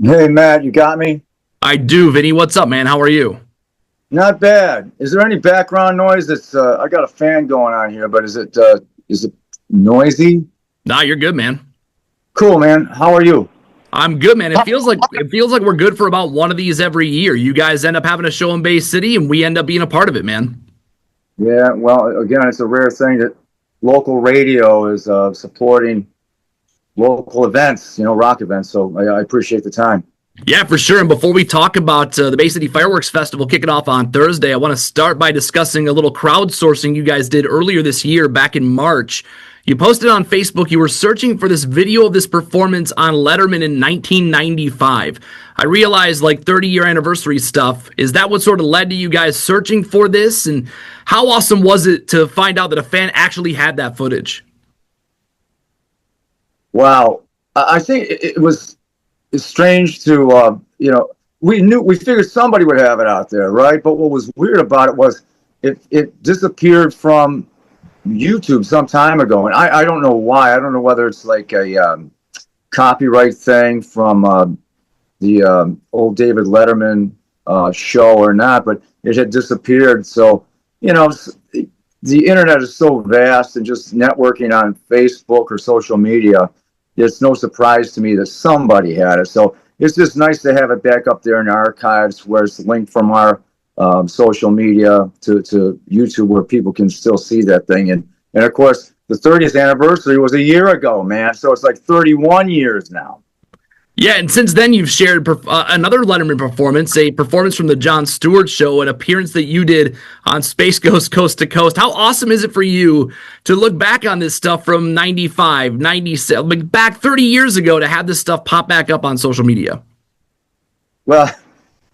Hey Matt, you got me? I do, Vinny. What's up, man? How are you? Not bad. Is there any background noise? That's I got a fan going on here, but is it noisy? Nah, you're good, man. Cool, man. How are you? I'm good, man. It feels like we're good for about one of these every year. You guys end up having a show in Bay City, and we end up being a part of it, man. Yeah, well, again, it's a rare thing that local radio is supporting local events, rock events. So I appreciate the time. Yeah, for sure. And before we talk about the Bay City Fireworks Festival kicking off on Thursday, I want to start by discussing a little crowdsourcing you guys did earlier this year, back in March. You posted on Facebook you were searching for this video of this performance on Letterman in 1995. I realized like 30-year anniversary stuff. Is that what sort of led to you guys searching for this? And how awesome was it to find out that a fan actually had that footage? Wow, I think it was it's strange to we figured somebody would have it out there, right? But what was weird about it was it disappeared from YouTube some time ago, and I don't know why. I don't know whether it's like a copyright thing from the old David Letterman show or not, but it had disappeared. So you know, the internet is so vast, and just networking on Facebook or social media, it's no surprise to me that somebody had it. So it's just nice to have it back up there in the archives, where it's linked from our social media to YouTube, where people can still see that thing. And of course, the 30th anniversary was a year ago, man. So it's like 31 years now. Yeah, and since then you've shared another Letterman performance, a performance from the Jon Stewart Show, an appearance that you did on Space Ghost Coast to Coast. How awesome is it for you to look back on this stuff from 95, 97, like back 30 years ago, to have this stuff pop back up on social media? Well,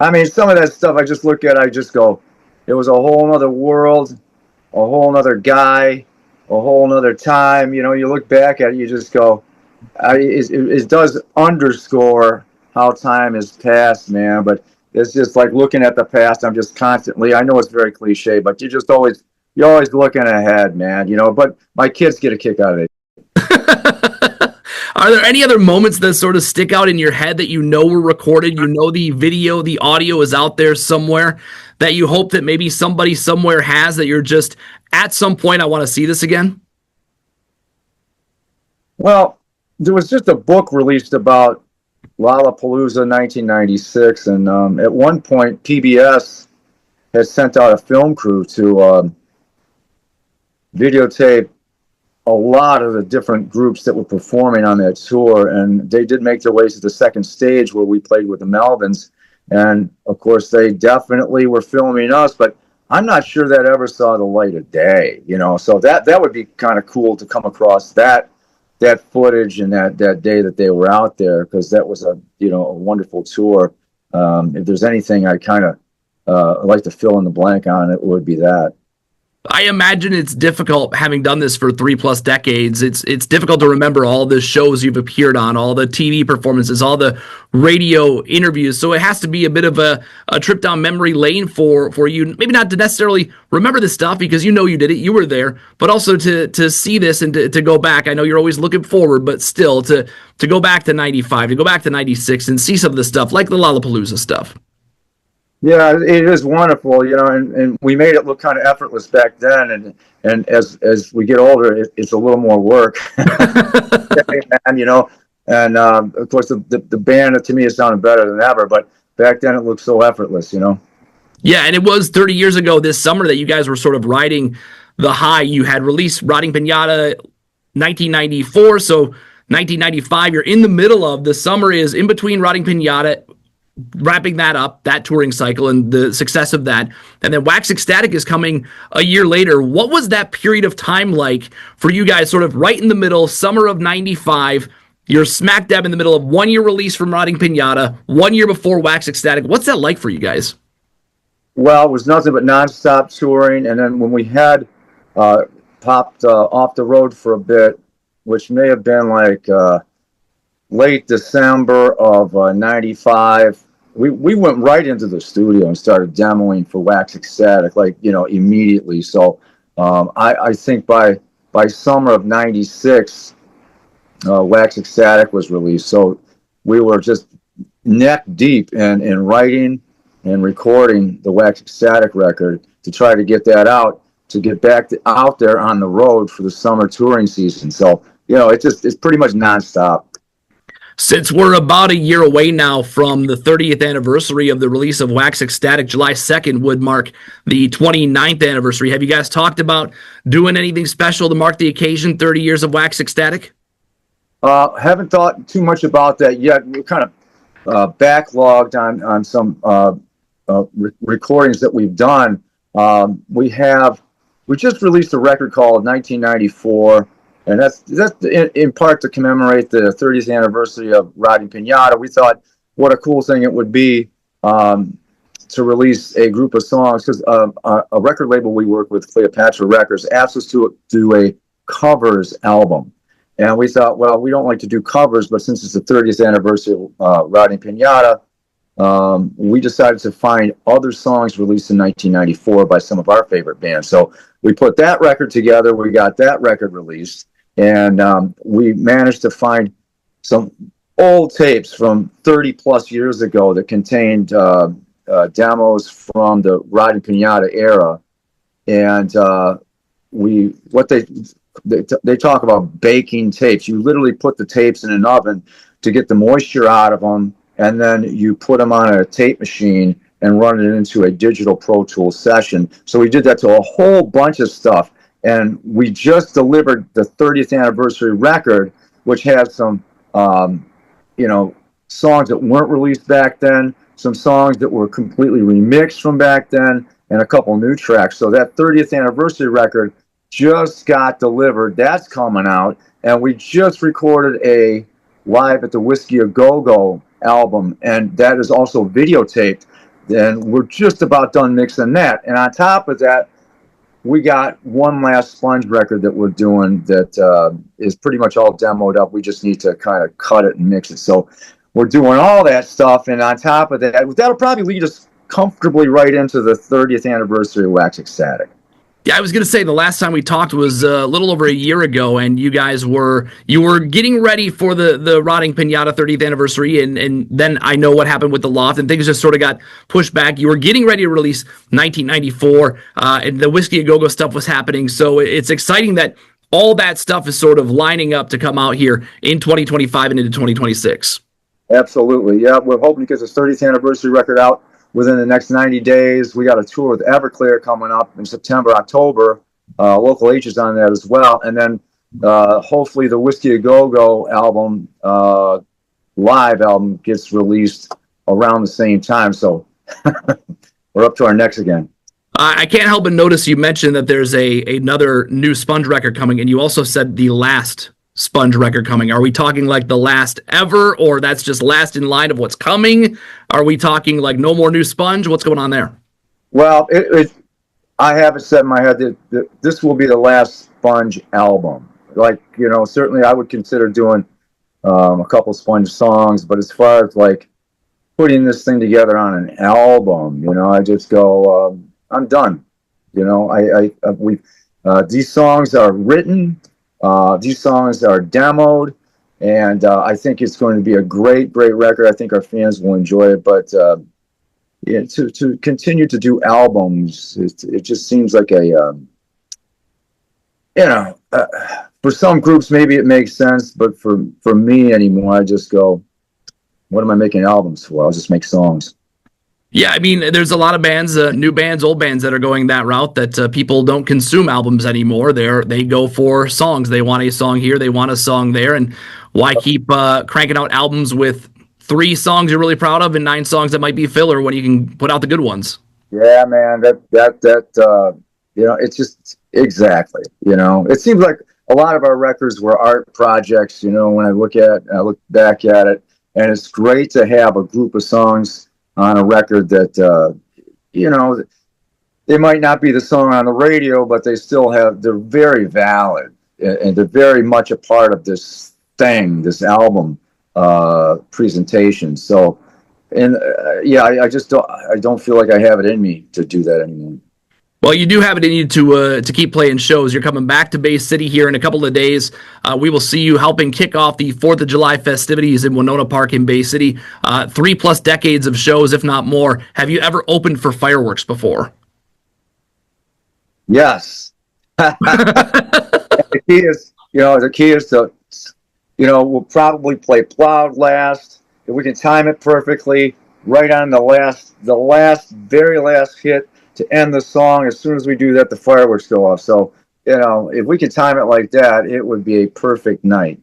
I mean, some of that stuff I just look at, I just go, it was a whole nother world, a whole nother guy, a whole nother time. You look back at it, you just go, it does underscore how time has passed, man. But it's just like looking at the past. I'm just constantly, I know it's very cliche, but you're always looking ahead, man. But my kids get a kick out of it. Are there any other moments that sort of stick out in your head that you know were recorded? You know the video, the audio is out there somewhere that you hope that maybe somebody somewhere has, that you're just at some point, I want to see this again? Well, there was just a book released about Lollapalooza 1996, and at one point PBS had sent out a film crew to videotape a lot of the different groups that were performing on that tour, and they did make their way to the second stage where we played with the Melvins, and of course they definitely were filming us, but I'm not sure that ever saw the light of day. So that would be kind of cool to come across that footage and that day that they were out there, because that was a wonderful tour. If there's anything I kind of like to fill in the blank on, it would be that. I imagine it's difficult, having done this for 3+ decades. It's difficult to remember all the shows you've appeared on, all the TV performances, all the radio interviews. So it has to be a bit of a trip down memory lane for you. Maybe not to necessarily remember this stuff because you know you did it, you were there, but also to see this and to go back. I know you're always looking forward, but still to go back to 95, to go back to 96 and see some of the stuff like the Lollapalooza stuff. Yeah, it is wonderful, and we made it look kind of effortless back then, and as we get older, it's a little more work, and and of course the band to me is sounding better than ever, but back then it looked so effortless. Yeah, and it was 30 years ago this summer that you guys were sort of riding the high. You had released Rotting Pinata 1994, so 1995, you're in the middle of the summer, is in between Rotting Pinata, wrapping that up, that touring cycle and the success of that. And then Wax Ecstatic is coming a year later. What was that period of time like for you guys, sort of right in the middle, summer of 95? You're smack dab in the middle of 1 year release from Rotting Pinata, 1 year before Wax Ecstatic. What's that like for you guys? Well, it was nothing but nonstop touring, and then when we had popped off the road for a bit, which may have been like late December of '95, we went right into the studio and started demoing for Wax Ecstatic, like immediately. So I think by summer of '96, Wax Ecstatic was released. So we were just neck deep in writing and recording the Wax Ecstatic record to try to get that out, to get back out there on the road for the summer touring season. So, it's pretty much nonstop. Since we're about a year away now from the 30th anniversary of the release of Wax Ecstatic, July 2nd would mark the 29th anniversary. Have you guys talked about doing anything special to mark the occasion, 30 years of Wax Ecstatic? Haven't thought too much about that yet. We're kind of backlogged on some recordings that we've done. We just released a record called 1994, and that's in part to commemorate the 30th anniversary of Riding Pinata. We thought what a cool thing it would be to release a group of songs, because a record label we work with, Cleopatra Records, asked us to do a covers album. And we thought, well, we don't like to do covers, but since it's the 30th anniversary of Riding Pinata, we decided to find other songs released in 1994 by some of our favorite bands. So we put that record together. We got that record released, and we managed to find some old tapes from 30 plus years ago that contained demos from the Riding Pinata era. And they talk about baking tapes. You literally put the tapes in an oven to get the moisture out of them, and then you put them on a tape machine and run it into a digital Pro Tools session. So we did that to a whole bunch of stuff, and we just delivered the 30th anniversary record, which has some songs that weren't released back then, some songs that were completely remixed from back then, and a couple new tracks. So that 30th anniversary record just got delivered. That's coming out, and we just recorded a Live at the Whiskey A Go-Go album, and that is also videotaped, and we're just about done mixing that. And on top of that, we got one last Sponge record that we're doing that is pretty much all demoed up. We just need to kind of cut it and mix it. So we're doing all that stuff, and on top of that, that'll probably lead us comfortably right into the 30th anniversary of Wax Ecstatic. Yeah, I was going to say the last time we talked was a little over a year ago, and you guys were getting ready for the Rotting Pinata 30th anniversary, and then I know what happened with the Loft, and things just sort of got pushed back. You were getting ready to release 1994, and the Whiskey A Go-Go stuff was happening, so it's exciting that all that stuff is sort of lining up to come out here in 2025 and into 2026. Absolutely, yeah. We're hoping to get this 30th anniversary record out within the next 90 days. We got a tour with Everclear coming up in September, October. Local H is on that as well. And then hopefully the Whiskey A Go-Go album, live album, gets released around the same time. So we're up to our necks again. I can't help but notice you mentioned that there's another new Sponge record coming, and you also said the last Sponge record coming. Are we talking like the last ever, or that's just last in line of what's coming? Are we talking like no more new Sponge? What's going on there? Well, I have it set in my head that this will be the last Sponge album. Like, certainly I would consider doing a couple Sponge songs, but as far as like putting this thing together on an album, I just go, I'm done. These songs are written. These songs are demoed, and I think it's going to be a great, great record. I think our fans will enjoy it. But to continue to do albums, it just seems like for some groups maybe it makes sense, but for me anymore, I just go, what am I making albums for? I'll just make songs. Yeah, I mean, there's a lot of bands, new bands, old bands that are going that route, that people don't consume albums anymore. They go for songs. They want a song here, they want a song there, and why keep cranking out albums with 3 songs you're really proud of and 9 songs that might be filler when you can put out the good ones? Yeah, man, it's just exactly. It seems like a lot of our records were art projects. When I look back at it, and it's great to have a group of songs on a record that, they might not be the song on the radio, but they're very valid, and they're very much a part of this album presentation. So, and I don't feel like I have it in me to do that anymore. Well, you do have it in you to keep playing shows. You're coming back to Bay City here in a couple of days. We will see you helping kick off the 4th of July festivities in Winona Park in Bay City. 3+ decades of shows, if not more. Have you ever opened for fireworks before? Yes. The key is, to, we'll probably play Plowed last. If we can time it perfectly, right on very last hit to end the song. As soon as we do that, the fireworks go off. So, if we could time it like that, it would be a perfect night.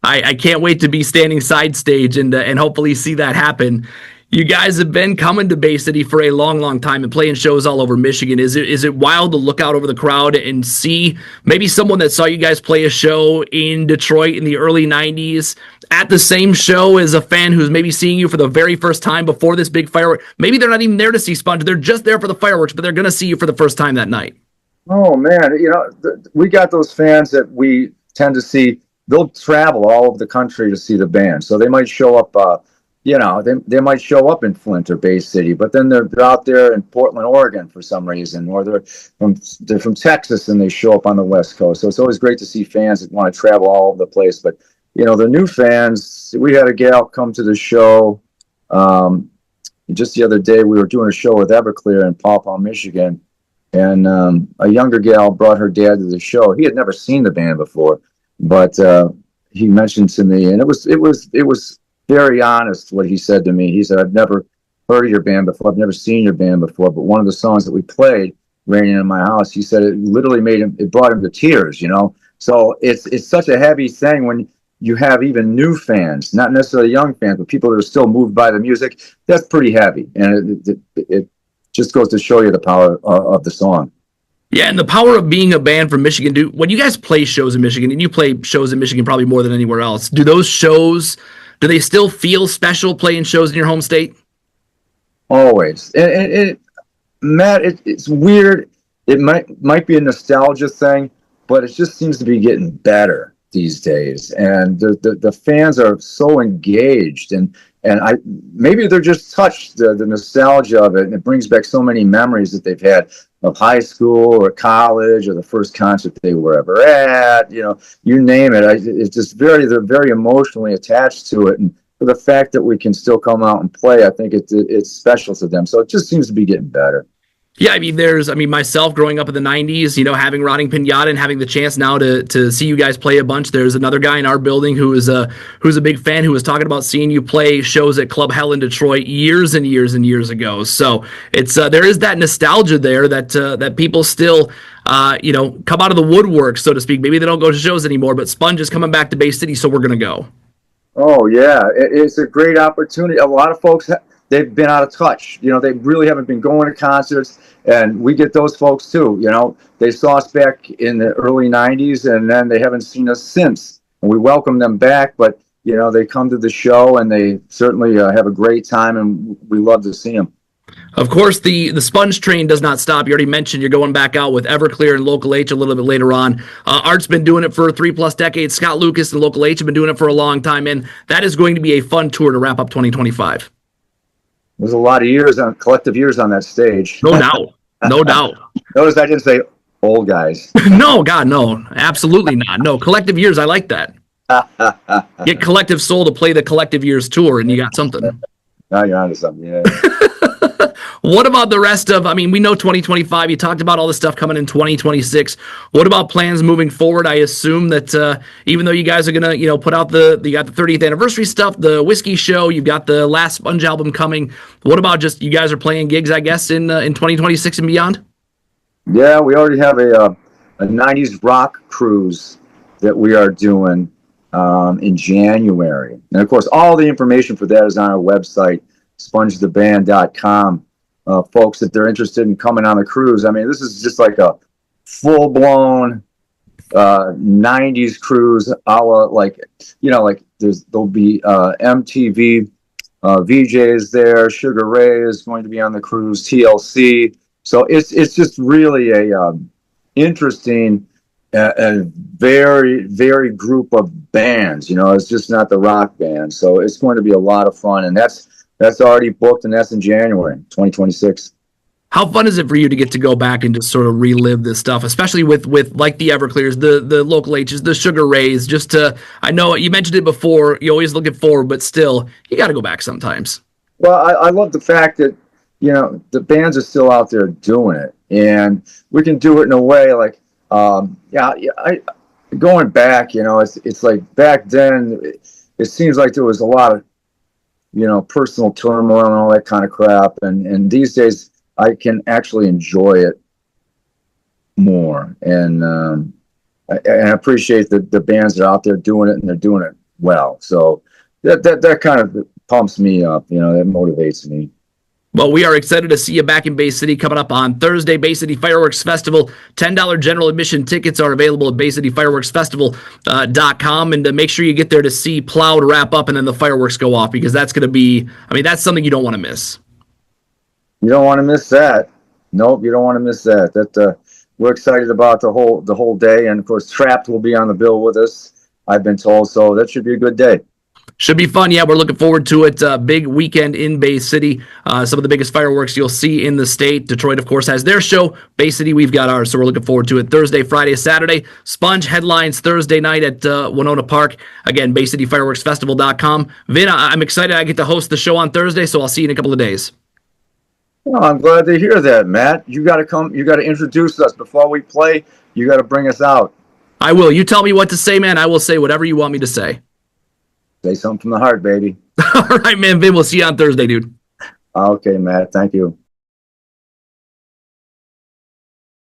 I can't wait to be standing side stage and hopefully see that happen. You guys have been coming to Bay City for a long, long time and playing shows all over Michigan. Is it wild to look out over the crowd and see maybe someone that saw you guys play a show in Detroit in the early 90s at the same show as a fan who's maybe seeing you for the very first time before this big firework? Maybe they're not even there to see Sponge. They're just there for the fireworks, but they're going to see you for the first time that night. Oh, man. We got those fans that we tend to see. They'll travel all over the country to see the band. So they might show up, they might show up in Flint or Bay City, but then they're out there in Portland, Oregon for some reason, or they're from Texas and they show up on the West Coast. So it's always great to see fans that want to travel all over the place. But, the new fans, we had a gal come to the show just the other day. We were doing a show with Everclear in Paw Paw, Michigan, and a younger gal brought her dad to the show. He had never seen the band before, but he mentioned to me, and it was very honest what he said to me. He said, "I've never heard of your band before. I've never seen your band before, but one of the songs that we played, Raining in My House," he said it literally brought him to tears, So it's such a heavy thing when you have even new fans, not necessarily young fans, but people that are still moved by the music. That's pretty heavy, and it just goes to show you the power of the song. Yeah, and the power of being a band from Michigan. When you guys play shows in Michigan, and you play shows in Michigan probably more than anywhere else, do they still feel special playing shows in your home state? Always. And Matt, it's weird. It might be a nostalgia thing, but it just seems to be getting better these days. And the fans are so engaged, and maybe they're just touched the nostalgia of it, and it brings back so many memories that they've had of high school or college or the first concert they were ever at. You name it. It's just they're very emotionally attached to it, and for the fact that we can still come out and play, I think it's special to them. So it just seems to be getting better. Yeah, myself growing up in the 90s, having Rotting Pinata and having the chance now to see you guys play a bunch. There's another guy in our building who's a big fan who was talking about seeing you play shows at Club Hell in Detroit years and years and years ago. So it's there is that nostalgia there that people still come out of the woodwork, so to speak. Maybe they don't go to shows anymore, but Sponge is coming back to Bay City, so we're gonna go. Oh yeah, it's a great opportunity. A lot of folks they've been out of touch. They really haven't been going to concerts, and we get those folks too. They saw us back in the early 90s, and then they haven't seen us since. And we welcome them back, but they come to the show and they certainly have a great time, and we love to see them. Of course, the Sponge train does not stop. You already mentioned you're going back out with Everclear and Local H a little bit later on. Art's been doing it for 3+ decades. Scott Lucas and Local H have been doing it for a long time, and that is going to be a fun tour to wrap up 2025. There's a lot of collective years on that stage. No doubt. No doubt. Notice I didn't say old guys. No, God, no. Absolutely not. No, collective years, I like that. Get Collective Soul to play the Collective Years tour, and you got something. Now you're onto something, yeah. What about the rest of, we know 2025, you talked about all the stuff coming in 2026. What about plans moving forward? I assume that even though you guys are going to, put out you got the 30th anniversary stuff, the whiskey show, you've got the last Sponge album coming. What about just you guys are playing gigs, I guess, in 2026 and beyond? Yeah, we already have a 90s rock cruise that we are doing in January. And of course, all the information for that is on our website, spongetheband.com. Folks, if they're interested in coming on the cruise, this is just like a full-blown 90s cruise, there'll be MTV VJs there. Sugar Ray is going to be on the cruise, TLC. So it's just really a interesting and very, very group of bands. It's just not the rock band. So it's going to be a lot of fun, and that's already booked, and that's in January 2026. How fun is it for you to get to go back and just sort of relive this stuff, especially with like the Everclears, the local H's, the Sugar Rays? Just to, I know you mentioned it before, you always looking forward, but still, you got to go back sometimes. Well, I love the fact that, the bands are still out there doing it, and we can do it in a way like, going back, it's like back then, it seems like there was a lot of, personal turmoil and all that kind of crap. And these days I can actually enjoy it more. And I appreciate the bands that are out there doing it, and they're doing it well. So that kind of pumps me up, that motivates me. Well, we are excited to see you back in Bay City coming up on Thursday. Bay City Fireworks Festival. $10 general admission tickets are available at BayCityFireworksFestival.com. And to make sure you get there to see Plowed wrap up and then the fireworks go off, because that's going to be, that's something you don't want to miss. You don't want to miss that. Nope, you don't want to miss that. We're excited about the whole day. And, of course, Trapped will be on the bill with us, I've been told. So that should be a good day. Should be fun. Yeah, we're looking forward to it. Big weekend in Bay City. Some of the biggest fireworks you'll see in the state. Detroit, of course, has their show. Bay City, we've got ours, so we're looking forward to it. Thursday, Friday, Saturday. Sponge headlines Thursday night at Winona Park. Again, BayCityFireworksFestival.com. Vin, I'm excited I get to host the show on Thursday, so I'll see you in a couple of days. Well, I'm glad to hear that, Matt. You got to come. You got to introduce us before we play. You got to bring us out. I will. You tell me what to say, man. I will say whatever you want me to say. Say something from the heart, baby. All right, man. Vin, we'll see you on Thursday, dude. Okay, Matt. Thank you.